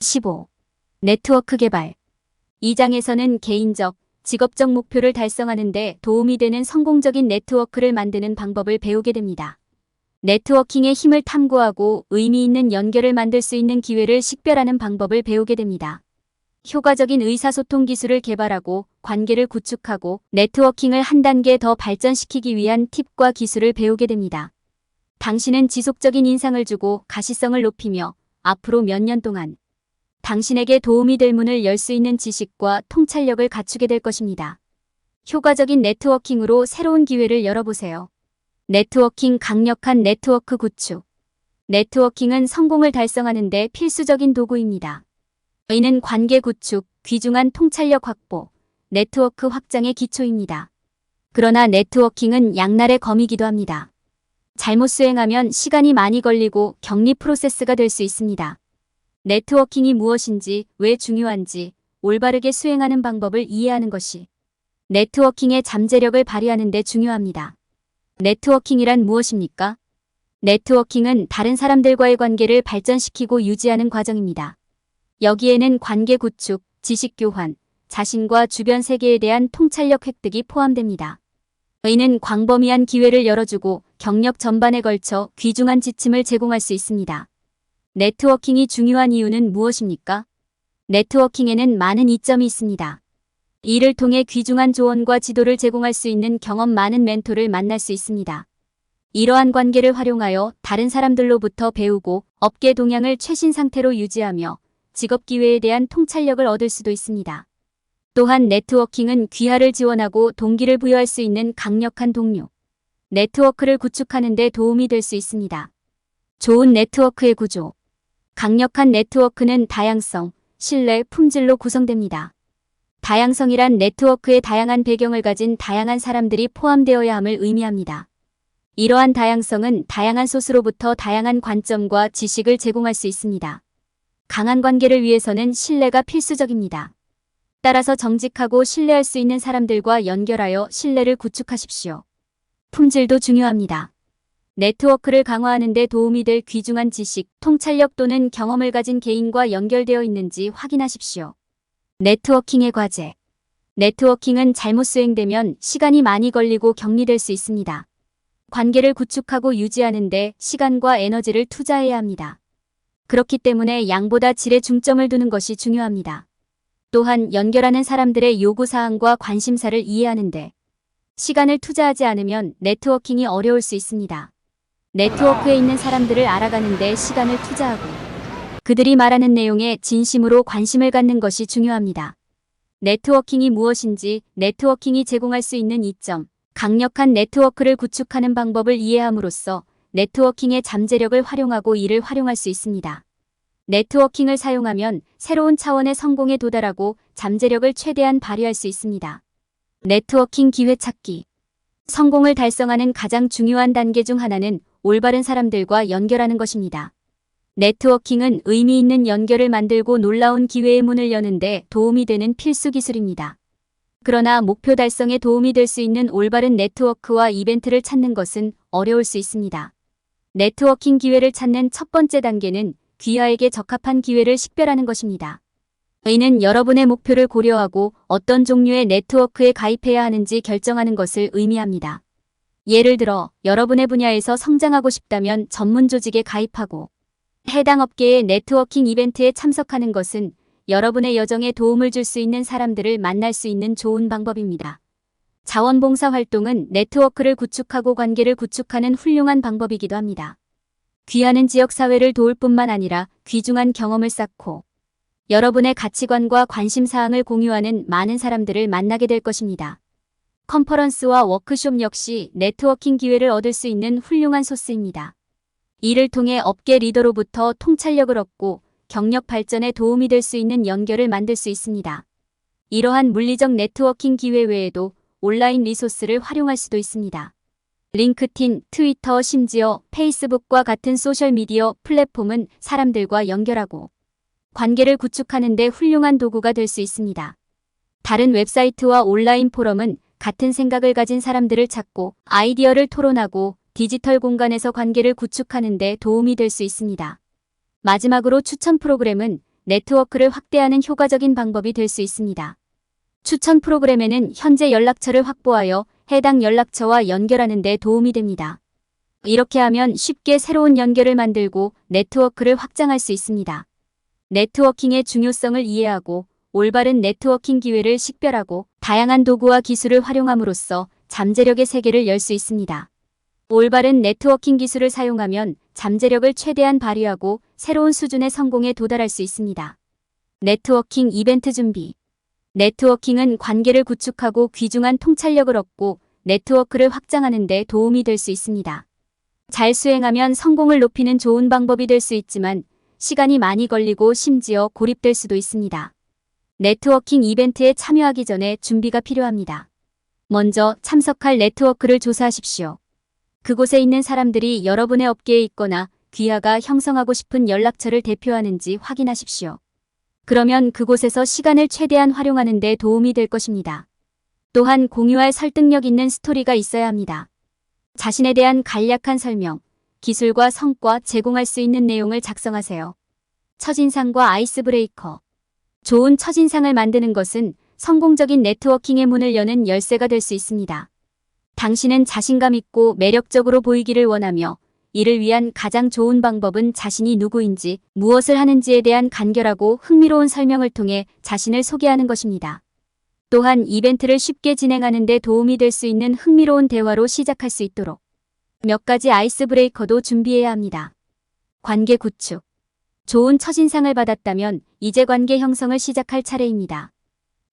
15. 네트워크 개발. 이 장에서는 개인적, 직업적 목표를 달성하는 데 도움이 되는 성공적인 네트워크를 만드는 방법을 배우게 됩니다. 네트워킹의 힘을 탐구하고 의미 있는 연결을 만들 수 있는 기회를 식별하는 방법을 배우게 됩니다. 효과적인 의사소통 기술을 개발하고 관계를 구축하고 네트워킹을 한 단계 더 발전시키기 위한 팁과 기술을 배우게 됩니다. 당신은 지속적인 인상을 주고 가시성을 높이며 앞으로 몇 년 동안 당신에게 도움이 될 문을 열 수 있는 지식과 통찰력을 갖추게 될 것입니다. 효과적인 네트워킹으로 새로운 기회를 열어보세요. 네트워킹. 강력한 네트워크 구축. 네트워킹은 성공을 달성하는 데 필수적인 도구입니다. 이는 관계 구축, 귀중한 통찰력 확보, 네트워크 확장의 기초입니다. 그러나 네트워킹은 양날의 검이기도 합니다. 잘못 수행하면 시간이 많이 걸리고 격리 프로세스가 될 수 있습니다. 네트워킹이 무엇인지, 왜 중요한지 올바르게 수행하는 방법을 이해하는 것이 네트워킹의 잠재력을 발휘하는 데 중요합니다. 네트워킹이란 무엇입니까? 네트워킹은 다른 사람들과의 관계를 발전시키고 유지하는 과정입니다. 여기에는 관계 구축, 지식 교환, 자신과 주변 세계에 대한 통찰력 획득이 포함됩니다. 이는 광범위한 기회를 열어주고 경력 전반에 걸쳐 귀중한 지침을 제공할 수 있습니다. 네트워킹이 중요한 이유는 무엇입니까? 네트워킹에는 많은 이점이 있습니다. 이를 통해 귀중한 조언과 지도를 제공할 수 있는 경험 많은 멘토를 만날 수 있습니다. 이러한 관계를 활용하여 다른 사람들로부터 배우고 업계 동향을 최신 상태로 유지하며 직업 기회에 대한 통찰력을 얻을 수도 있습니다. 또한 네트워킹은 귀화를 지원하고 동기를 부여할 수 있는 강력한 동료, 네트워크를 구축하는 데 도움이 될 수 있습니다. 좋은 네트워크의 구조. 강력한 네트워크는 다양성, 신뢰, 품질로 구성됩니다. 다양성이란 네트워크의 다양한 배경을 가진 다양한 사람들이 포함되어야 함을 의미합니다. 이러한 다양성은 다양한 소스로부터 다양한 관점과 지식을 제공할 수 있습니다. 강한 관계를 위해서는 신뢰가 필수적입니다. 따라서 정직하고 신뢰할 수 있는 사람들과 연결하여 신뢰를 구축하십시오. 품질도 중요합니다. 네트워크를 강화하는 데 도움이 될 귀중한 지식, 통찰력 또는 경험을 가진 개인과 연결되어 있는지 확인하십시오. 네트워킹의 과제. 네트워킹은 잘못 수행되면 시간이 많이 걸리고 격리될 수 있습니다. 관계를 구축하고 유지하는 데 시간과 에너지를 투자해야 합니다. 그렇기 때문에 양보다 질에 중점을 두는 것이 중요합니다. 또한 연결하는 사람들의 요구사항과 관심사를 이해하는 데 시간을 투자하지 않으면 네트워킹이 어려울 수 있습니다. 네트워크에 있는 사람들을 알아가는 데 시간을 투자하고 그들이 말하는 내용에 진심으로 관심을 갖는 것이 중요합니다. 네트워킹이 무엇인지, 네트워킹이 제공할 수 있는 이점, 강력한 네트워크를 구축하는 방법을 이해함으로써 네트워킹의 잠재력을 활용하고 이를 활용할 수 있습니다. 네트워킹을 사용하면 새로운 차원의 성공에 도달하고 잠재력을 최대한 발휘할 수 있습니다. 네트워킹 기회 찾기. 성공을 달성하는 가장 중요한 단계 중 하나는 올바른 사람들과 연결하는 것입니다. 네트워킹은 의미 있는 연결을 만들고 놀라운 기회의 문을 여는데 도움이 되는 필수 기술입니다. 그러나 목표 달성에 도움이 될 수 있는 올바른 네트워크와 이벤트를 찾는 것은 어려울 수 있습니다. 네트워킹 기회를 찾는 첫 번째 단계는 귀하에게 적합한 기회를 식별하는 것입니다. 이는 여러분의 목표를 고려하고 어떤 종류의 네트워크에 가입해야 하는지 결정하는 것을 의미합니다. 예를 들어 여러분의 분야에서 성장하고 싶다면 전문 조직에 가입하고 해당 업계의 네트워킹 이벤트에 참석하는 것은 여러분의 여정에 도움을 줄 수 있는 사람들을 만날 수 있는 좋은 방법입니다. 자원봉사 활동은 네트워크를 구축하고 관계를 구축하는 훌륭한 방법이기도 합니다. 귀하는 지역사회를 도울 뿐만 아니라 귀중한 경험을 쌓고 여러분의 가치관과 관심사항을 공유하는 많은 사람들을 만나게 될 것입니다. 컨퍼런스와 워크숍 역시 네트워킹 기회를 얻을 수 있는 훌륭한 소스입니다. 이를 통해 업계 리더로부터 통찰력을 얻고 경력 발전에 도움이 될 수 있는 연결을 만들 수 있습니다. 이러한 물리적 네트워킹 기회 외에도 온라인 리소스를 활용할 수도 있습니다. 링크드인, 트위터, 심지어 페이스북과 같은 소셜미디어 플랫폼은 사람들과 연결하고 관계를 구축하는 데 훌륭한 도구가 될 수 있습니다. 다른 웹사이트와 온라인 포럼은 같은 생각을 가진 사람들을 찾고 아이디어를 토론하고 디지털 공간에서 관계를 구축하는 데 도움이 될 수 있습니다. 마지막으로 추천 프로그램은 네트워크를 확대하는 효과적인 방법이 될 수 있습니다. 추천 프로그램에는 현재 연락처를 확보하여 해당 연락처와 연결하는 데 도움이 됩니다. 이렇게 하면 쉽게 새로운 연결을 만들고 네트워크를 확장할 수 있습니다. 네트워킹의 중요성을 이해하고 올바른 네트워킹 기회를 식별하고 다양한 도구와 기술을 활용함으로써 잠재력의 세계를 열 수 있습니다. 올바른 네트워킹 기술을 사용하면 잠재력을 최대한 발휘하고 새로운 수준의 성공에 도달할 수 있습니다. 네트워킹 이벤트 준비. 네트워킹은 관계를 구축하고 귀중한 통찰력을 얻고 네트워크를 확장하는 데 도움이 될 수 있습니다. 잘 수행하면 성공을 높이는 좋은 방법이 될 수 있지만 시간이 많이 걸리고 심지어 고립될 수도 있습니다. 네트워킹 이벤트에 참여하기 전에 준비가 필요합니다. 먼저 참석할 네트워크를 조사하십시오. 그곳에 있는 사람들이 여러분의 업계에 있거나 귀하가 형성하고 싶은 연락처를 대표하는지 확인하십시오. 그러면 그곳에서 시간을 최대한 활용하는 데 도움이 될 것입니다. 또한 공유할 설득력 있는 스토리가 있어야 합니다. 자신에 대한 간략한 설명, 기술과 성과 제공할 수 있는 내용을 작성하세요. 첫인상과 아이스 브레이커. 좋은 첫인상을 만드는 것은 성공적인 네트워킹의 문을 여는 열쇠가 될 수 있습니다. 당신은 자신감 있고 매력적으로 보이기를 원하며 이를 위한 가장 좋은 방법은 자신이 누구인지, 무엇을 하는지에 대한 간결하고 흥미로운 설명을 통해 자신을 소개하는 것입니다. 또한 이벤트를 쉽게 진행하는 데 도움이 될 수 있는 흥미로운 대화로 시작할 수 있도록 몇 가지 아이스 브레이커도 준비해야 합니다. 관계 구축. 좋은 첫인상을 받았다면 이제 관계 형성을 시작할 차례입니다.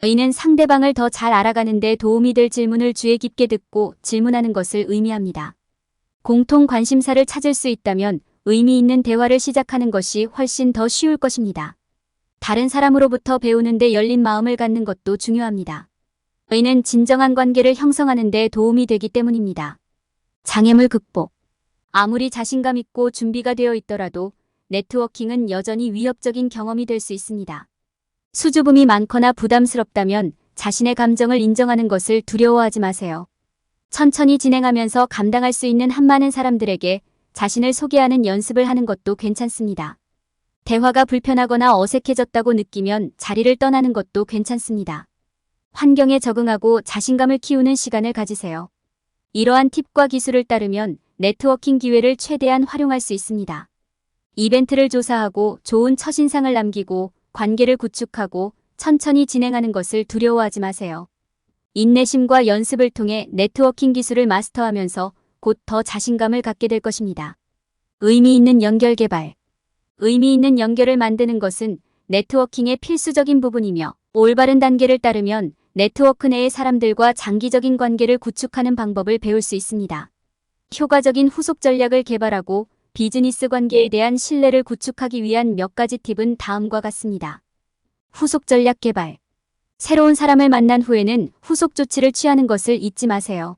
이는 상대방을 더 잘 알아가는 데 도움이 될 질문을 주의 깊게 듣고 질문하는 것을 의미합니다. 공통 관심사를 찾을 수 있다면 의미 있는 대화를 시작하는 것이 훨씬 더 쉬울 것입니다. 다른 사람으로부터 배우는 데 열린 마음을 갖는 것도 중요합니다. 이는 진정한 관계를 형성하는 데 도움이 되기 때문입니다. 장애물 극복. 아무리 자신감 있고 준비가 되어 있더라도 네트워킹은 여전히 위협적인 경험이 될 수 있습니다. 수줍음이 많거나 부담스럽다면 자신의 감정을 인정하는 것을 두려워하지 마세요. 천천히 진행하면서 감당할 수 있는 한 많은 사람들에게 자신을 소개하는 연습을 하는 것도 괜찮습니다. 대화가 불편하거나 어색해졌다고 느끼면 자리를 떠나는 것도 괜찮습니다. 환경에 적응하고 자신감을 키우는 시간을 가지세요. 이러한 팁과 기술을 따르면 네트워킹 기회를 최대한 활용할 수 있습니다. 이벤트를 조사하고 좋은 첫인상을 남기고 관계를 구축하고 천천히 진행하는 것을 두려워하지 마세요. 인내심과 연습을 통해 네트워킹 기술을 마스터하면서 곧 더 자신감을 갖게 될 것입니다. 의미 있는 연결 개발. 의미 있는 연결을 만드는 것은 네트워킹의 필수적인 부분이며 올바른 단계를 따르면 네트워크 내의 사람들과 장기적인 관계를 구축하는 방법을 배울 수 있습니다. 효과적인 후속 전략을 개발하고 비즈니스 관계에 대한 신뢰를 구축하기 위한 몇 가지 팁은 다음과 같습니다. 후속 전략 개발. 새로운 사람을 만난 후에는 후속 조치를 취하는 것을 잊지 마세요.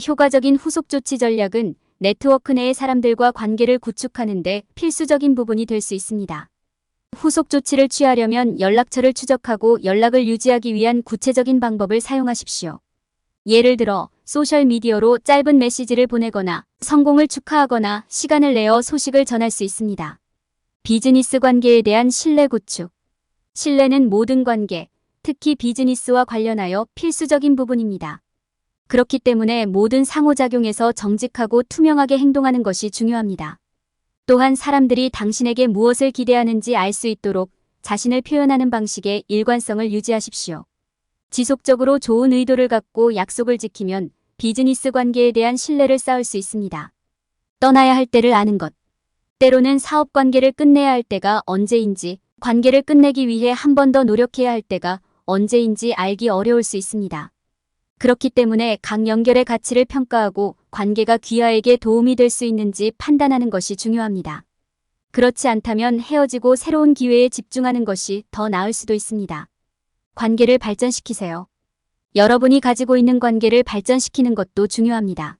효과적인 후속 조치 전략은 네트워크 내의 사람들과 관계를 구축하는 데 필수적인 부분이 될 수 있습니다. 후속 조치를 취하려면 연락처를 추적하고 연락을 유지하기 위한 구체적인 방법을 사용하십시오. 예를 들어 소셜미디어로 짧은 메시지를 보내거나 성공을 축하하거나 시간을 내어 소식을 전할 수 있습니다. 비즈니스 관계에 대한 신뢰 구축. 신뢰는 모든 관계, 특히 비즈니스와 관련하여 필수적인 부분입니다. 그렇기 때문에 모든 상호작용에서 정직하고 투명하게 행동하는 것이 중요합니다. 또한 사람들이 당신에게 무엇을 기대하는지 알 수 있도록 자신을 표현하는 방식의 일관성을 유지하십시오. 지속적으로 좋은 의도를 갖고 약속을 지키면 비즈니스 관계에 대한 신뢰를 쌓을 수 있습니다. 떠나야 할 때를 아는 것. 때로는 사업 관계를 끝내야 할 때가 언제인지, 관계를 끝내기 위해 한 번 더 노력해야 할 때가 언제인지 알기 어려울 수 있습니다. 그렇기 때문에 각 연결의 가치를 평가하고 관계가 귀하에게 도움이 될 수 있는지 판단하는 것이 중요합니다. 그렇지 않다면 헤어지고 새로운 기회에 집중하는 것이 더 나을 수도 있습니다. 관계를 발전시키세요. 여러분이 가지고 있는 관계를 발전시키는 것도 중요합니다.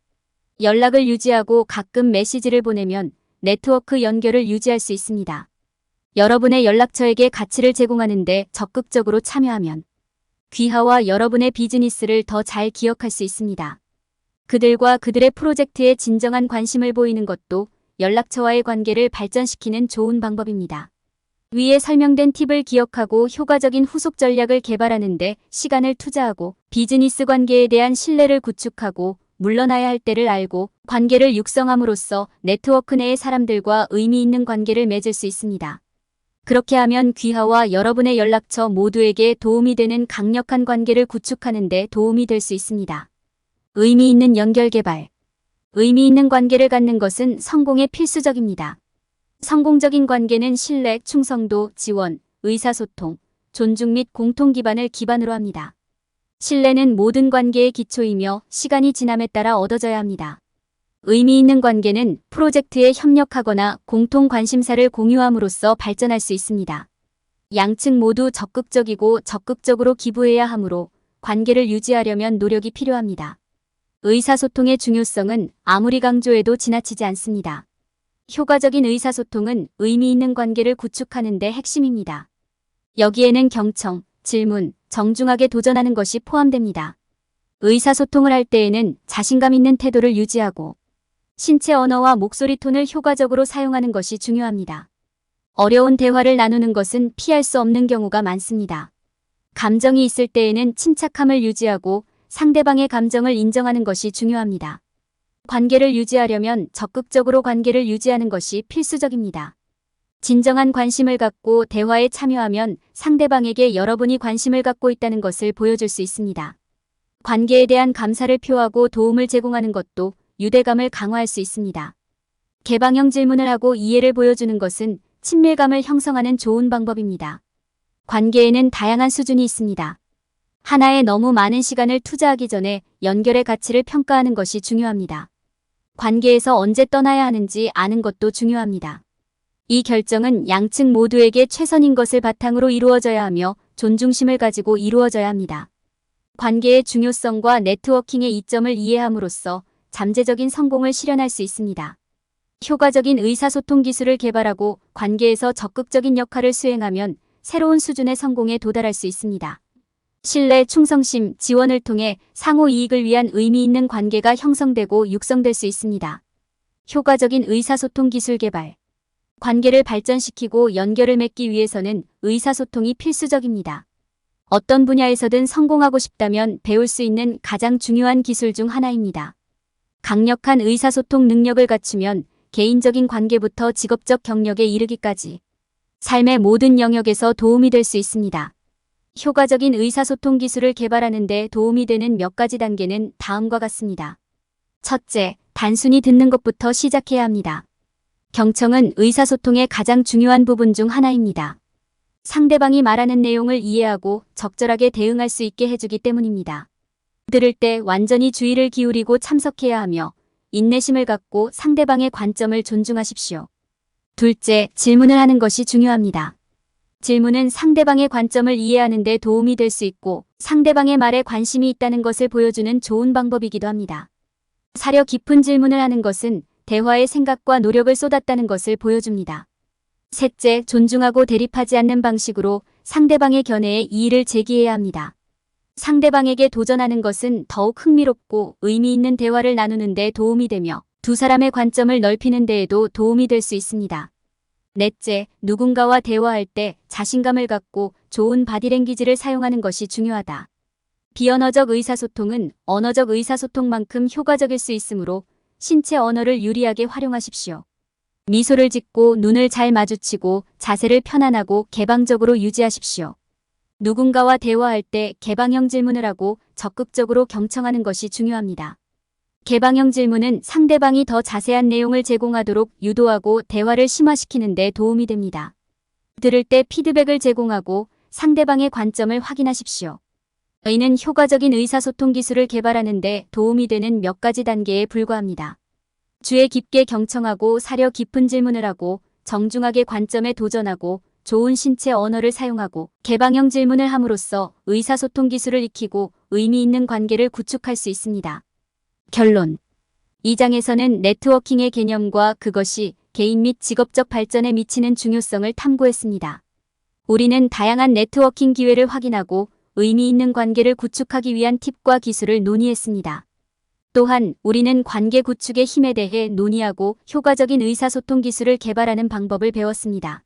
연락을 유지하고 가끔 메시지를 보내면 네트워크 연결을 유지할 수 있습니다. 여러분의 연락처에게 가치를 제공하는 데 적극적으로 참여하면 귀하와 여러분의 비즈니스를 더 잘 기억할 수 있습니다. 그들과 그들의 프로젝트에 진정한 관심을 보이는 것도 연락처와의 관계를 발전시키는 좋은 방법입니다. 위에 설명된 팁을 기억하고 효과적인 후속 전략을 개발하는 데 시간을 투자하고 비즈니스 관계에 대한 신뢰를 구축하고 물러나야 할 때를 알고 관계를 육성함으로써 네트워크 내의 사람들과 의미 있는 관계를 맺을 수 있습니다. 그렇게 하면 귀하와 여러분의 연락처 모두에게 도움이 되는 강력한 관계를 구축하는 데 도움이 될 수 있습니다. 의미 있는 연결 개발. 의미 있는 관계를 갖는 것은 성공에 필수적입니다. 성공적인 관계는 신뢰, 충성도, 지원, 의사소통, 존중 및 공통 기반을 기반으로 합니다. 신뢰는 모든 관계의 기초이며 시간이 지남에 따라 얻어져야 합니다. 의미 있는 관계는 프로젝트에 협력하거나 공통 관심사를 공유함으로써 발전할 수 있습니다. 양측 모두 적극적이고 적극적으로 기부해야 하므로 관계를 유지하려면 노력이 필요합니다. 의사소통의 중요성은 아무리 강조해도 지나치지 않습니다. 효과적인 의사소통은 의미 있는 관계를 구축하는 데 핵심입니다. 여기에는 경청, 질문, 정중하게 도전하는 것이 포함됩니다. 의사소통을 할 때에는 자신감 있는 태도를 유지하고 신체 언어와 목소리 톤을 효과적으로 사용하는 것이 중요합니다. 어려운 대화를 나누는 것은 피할 수 없는 경우가 많습니다. 감정이 있을 때에는 침착함을 유지하고 상대방의 감정을 인정하는 것이 중요합니다. 관계를 유지하려면 적극적으로 관계를 유지하는 것이 필수적입니다. 진정한 관심을 갖고 대화에 참여하면 상대방에게 여러분이 관심을 갖고 있다는 것을 보여줄 수 있습니다. 관계에 대한 감사를 표하고 도움을 제공하는 것도 유대감을 강화할 수 있습니다. 개방형 질문을 하고 이해를 보여주는 것은 친밀감을 형성하는 좋은 방법입니다. 관계에는 다양한 수준이 있습니다. 하나에 너무 많은 시간을 투자하기 전에 연결의 가치를 평가하는 것이 중요합니다. 관계에서 언제 떠나야 하는지 아는 것도 중요합니다. 이 결정은 양측 모두에게 최선인 것을 바탕으로 이루어져야 하며 존중심을 가지고 이루어져야 합니다. 관계의 중요성과 네트워킹의 이점을 이해함으로써 잠재적인 성공을 실현할 수 있습니다. 효과적인 의사소통 기술을 개발하고 관계에서 적극적인 역할을 수행하면 새로운 수준의 성공에 도달할 수 있습니다. 신뢰, 충성심, 지원을 통해 상호 이익을 위한 의미 있는 관계가 형성되고 육성될 수 있습니다. 효과적인 의사소통 기술 개발. 관계를 발전시키고 연결을 맺기 위해서는 의사소통이 필수적입니다. 어떤 분야에서든 성공하고 싶다면 배울 수 있는 가장 중요한 기술 중 하나입니다. 강력한 의사소통 능력을 갖추면 개인적인 관계부터 직업적 경력에 이르기까지 삶의 모든 영역에서 도움이 될 수 있습니다. 효과적인 의사소통 기술을 개발하는 데 도움이 되는 몇 가지 단계는 다음과 같습니다. 첫째, 단순히 듣는 것부터 시작해야 합니다. 경청은 의사소통의 가장 중요한 부분 중 하나입니다. 상대방이 말하는 내용을 이해하고 적절하게 대응할 수 있게 해주기 때문입니다. 들을 때 완전히 주의를 기울이고 참석해야 하며 인내심을 갖고 상대방의 관점을 존중하십시오. 둘째, 질문을 하는 것이 중요합니다. 질문은 상대방의 관점을 이해하는 데 도움이 될 수 있고 상대방의 말에 관심이 있다는 것을 보여주는 좋은 방법이기도 합니다. 사려 깊은 질문을 하는 것은 대화에 생각과 노력을 쏟았다는 것을 보여줍니다. 셋째, 존중하고 대립하지 않는 방식으로 상대방의 견해에 이의를 제기해야 합니다. 상대방에게 도전하는 것은 더욱 흥미롭고 의미 있는 대화를 나누는 데 도움이 되며 두 사람의 관점을 넓히는 데에도 도움이 될 수 있습니다. 넷째, 누군가와 대화할 때 자신감을 갖고 좋은 바디랭귀지를 사용하는 것이 중요하다. 비언어적 의사소통은 언어적 의사소통만큼 효과적일 수 있으므로 신체 언어를 유리하게 활용하십시오. 미소를 짓고 눈을 잘 마주치고 자세를 편안하고 개방적으로 유지하십시오. 누군가와 대화할 때 개방형 질문을 하고 적극적으로 경청하는 것이 중요합니다. 개방형 질문은 상대방이 더 자세한 내용을 제공하도록 유도하고 대화를 심화시키는 데 도움이 됩니다. 들을 때 피드백을 제공하고 상대방의 관점을 확인하십시오. 이는 효과적인 의사소통 기술을 개발하는 데 도움이 되는 몇 가지 단계에 불과합니다. 주의 깊게 경청하고 사려 깊은 질문을 하고 정중하게 관점에 도전하고 좋은 신체 언어를 사용하고 개방형 질문을 함으로써 의사소통 기술을 익히고 의미 있는 관계를 구축할 수 있습니다. 결론. 이 장에서는 네트워킹의 개념과 그것이 개인 및 직업적 발전에 미치는 중요성을 탐구했습니다. 우리는 다양한 네트워킹 기회를 확인하고 의미 있는 관계를 구축하기 위한 팁과 기술을 논의했습니다. 또한 우리는 관계 구축의 힘에 대해 논의하고 효과적인 의사소통 기술을 개발하는 방법을 배웠습니다.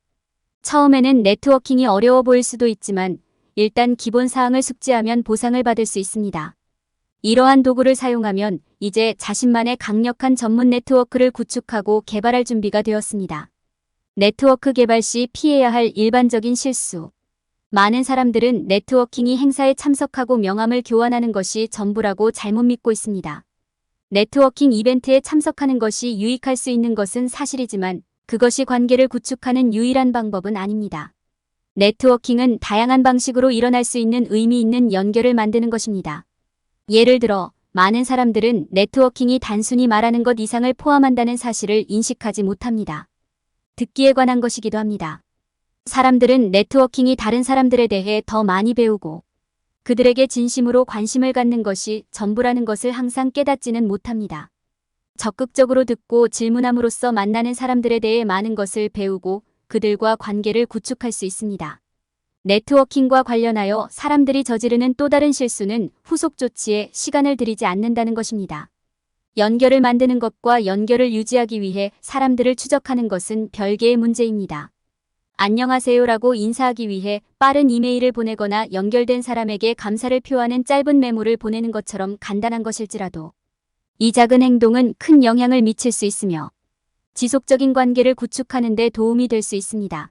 처음에는 네트워킹이 어려워 보일 수도 있지만 일단 기본 사항을 숙지하면 보상을 받을 수 있습니다. 이러한 도구를 사용하면 이제 자신만의 강력한 전문 네트워크를 구축하고 개발할 준비가 되었습니다. 네트워크 개발 시 피해야 할 일반적인 실수. 많은 사람들은 네트워킹이 행사에 참석하고 명함을 교환하는 것이 전부라고 잘못 믿고 있습니다. 네트워킹 이벤트에 참석하는 것이 유익할 수 있는 것은 사실이지만 그것이 관계를 구축하는 유일한 방법은 아닙니다. 네트워킹은 다양한 방식으로 일어날 수 있는 의미 있는 연결을 만드는 것입니다. 예를 들어, 많은 사람들은 네트워킹이 단순히 말하는 것 이상을 포함한다는 사실을 인식하지 못합니다. 듣기에 관한 것이기도 합니다. 사람들은 네트워킹이 다른 사람들에 대해 더 많이 배우고 그들에게 진심으로 관심을 갖는 것이 전부라는 것을 항상 깨닫지는 못합니다. 적극적으로 듣고 질문함으로써 만나는 사람들에 대해 많은 것을 배우고 그들과 관계를 구축할 수 있습니다. 네트워킹과 관련하여 사람들이 저지르는 또 다른 실수는 후속 조치에 시간을 들이지 않는다는 것입니다. 연결을 만드는 것과 연결을 유지하기 위해 사람들을 추적하는 것은 별개의 문제입니다. 안녕하세요라고 인사하기 위해 빠른 이메일을 보내거나 연결된 사람에게 감사를 표하는 짧은 메모를 보내는 것처럼 간단한 것일지라도 이 작은 행동은 큰 영향을 미칠 수 있으며 지속적인 관계를 구축하는 데 도움이 될 수 있습니다.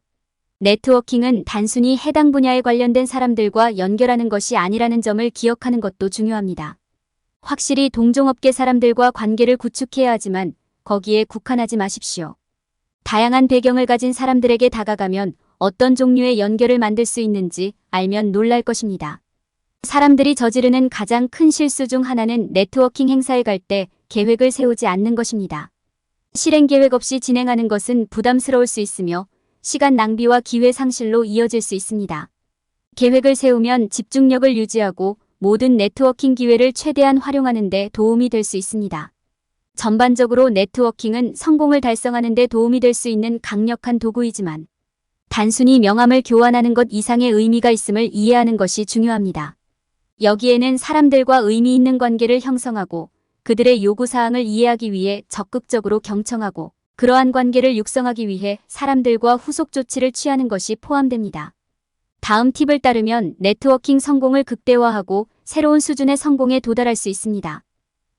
네트워킹은 단순히 해당 분야에 관련된 사람들과 연결하는 것이 아니라는 점을 기억하는 것도 중요합니다. 확실히 동종업계 사람들과 관계를 구축해야 하지만 거기에 국한하지 마십시오. 다양한 배경을 가진 사람들에게 다가가면 어떤 종류의 연결을 만들 수 있는지 알면 놀랄 것입니다. 사람들이 저지르는 가장 큰 실수 중 하나는 네트워킹 행사에 갈 때 계획을 세우지 않는 것입니다. 실행 계획 없이 진행하는 것은 부담스러울 수 있으며 시간 낭비와 기회 상실로 이어질 수 있습니다. 계획을 세우면 집중력을 유지하고 모든 네트워킹 기회를 최대한 활용하는 데 도움이 될 수 있습니다. 전반적으로 네트워킹은 성공을 달성하는 데 도움이 될 수 있는 강력한 도구이지만 단순히 명함을 교환하는 것 이상의 의미가 있음을 이해하는 것이 중요합니다. 여기에는 사람들과 의미 있는 관계를 형성하고 그들의 요구사항을 이해하기 위해 적극적으로 경청하고 그러한 관계를 육성하기 위해 사람들과 후속 조치를 취하는 것이 포함됩니다. 다음 팁을 따르면 네트워킹 성공을 극대화하고 새로운 수준의 성공에 도달할 수 있습니다.